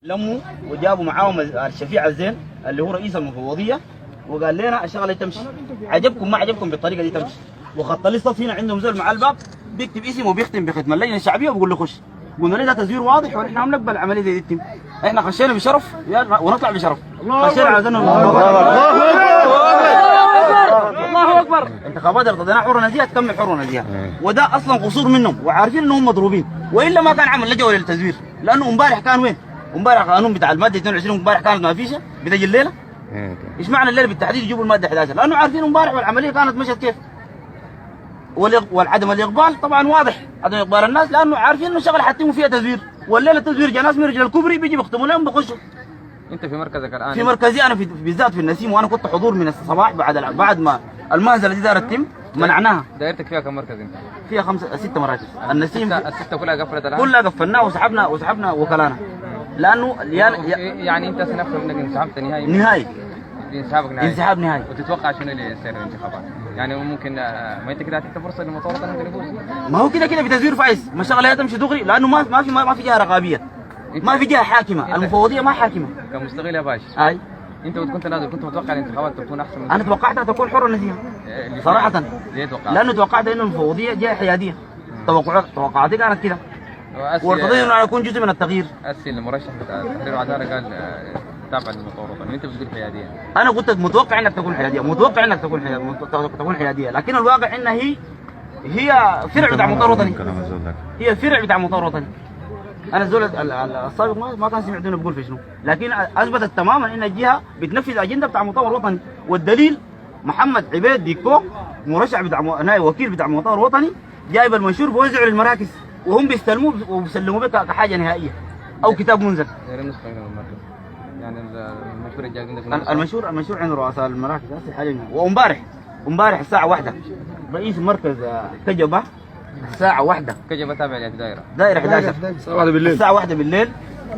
لموا وجابوا معاهم الشفيع الزين اللي هو رئيس المفوضيه، وقال لنا الشغله تمشي، عجبكم ما عجبكم بالطريقه دي تمشي. وخط الاسطى هنا عندهم زول مع الباب بيكتب اسمه وبيختم بختم اللجنه الشعبيه وبيقول له خش. قلنا له ده تزوير واضح ونحن ما بنقبل عمليه زي دي تتم. احنا خشينا بشرف ونطلع بشرف. خشينا عايزين الله اكبر. انتخابات ارتضيناها حره نزيهه تكمل حره نزيهه، وده اصلا قصور منهم وعارفين انهم مضروبين، والا ما كان عمل لجوه للتزوير، لانه امبارح كان وين؟ امبارح قانون بتاع الماده 22 امبارح كانت ما فيش بتجي الليله. ايش معنى الليله بالتحديد يجيبوا الماده 11؟ لانه عارفين امبارح والعمليه كانت مشت كيف. والعدم الاقبال طبعا واضح، عدم اقبال الناس لانه عارفين انه شغله حتتم فيها تزوير، والليله تزوير جاء ناس من رجال الكوبري بيجي بيختموا لهم بيخشوا. انت في مركزك الان؟ في مركزي انا بالذات في النسيم، وانا كنت حضور من الصباح بعد ما المهزله دي دارت تتم منعناها. دايرتك فيها كم مركز انت؟ فيها 6 مراكز. النسيم الستة كلها قفلت الان؟ كلها قفلناها وسحبنا وكلانا، لانه يعني انت سنفهم انك انسحبت نهائي انسحاب نهائي. وتتوقع شنو اللي يصير الانتخابات؟ يعني ممكن ما انت كده هتدي فرصه للمطورة انهم يفوزوا؟ ما هو كده بتزوير فايز، ما الشغله تمشي دغري، لانه ما في جهه رقابيه، ما في جهه حاكمه، المفوضيه ما حاكمه. كمستغل يا باش اي انت كنت نازل كنت متوقع الانتخابات تكون احسن من انا توقعتها تكون حره نزيهه صراحه. ليه توقعت؟ لانه توقعت انه المفوضيه جهه حياديه، توقعاتي كانت كده، وارتضيت انه انا اكون جزء من التغيير. المرشح بتاع التحرير والعداله قال تابع للمطور الوطني، انت بتقول حياديه. انا كنت متوقع انك تكون حياديه، لكن الواقع انها هي فرع بتاع مطور وطني، هي فرع بتاع مطور وطني. انا الزول السابق ما كان سمعت انه بيقول في شنو، لكن اثبتت تماما ان الجهه بتنفذ الاجنده بتاع مطور وطني، والدليل محمد عبيد ديكو مرشح بتاع وكيل بتاع مطور وطني جايب المنشور بوزعه للمراكز، وهم بيستلموه وبيسلموه بك كحاجه نهائيه او كتاب منزل. يعني المنشور الجاي عندك؟ المنشور عند رؤساء المراكز هسه حاليا. وامبارح الساعه 1 رئيس مركز كجبه الساعه 1 كجبه تابع دائره 11 الساعه 1 بالليل،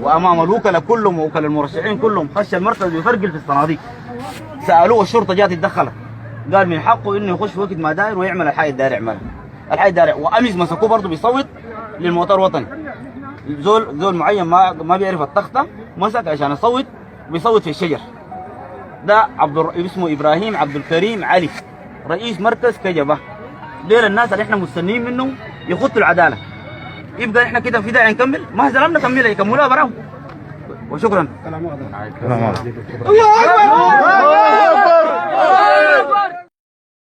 وامام الوكلاء كلهم ووكلاء المرشحين كلهم خش المركز بيفرقل في الصناديق. سالوه الشرطه جات اتدخلت، قال من حقه انه يخش وقت ما داير ويعمل الحاجه الداير يعملها وامس مسكوه برضه بيصوت للمطار الوطني. زول معين ما بيعرف التخته مسك عشان يصوت، بيصوت في الشجر. ده اسمه ابراهيم عبد الكريم علي رئيس مركز كجبه. ديل الناس اللي احنا مستنيين منهم يخطوا العداله. يبقى احنا كده في داعي نكمل؟ ما زلنا نكملها يكملوها براهم. وشكرا. الله اكبر.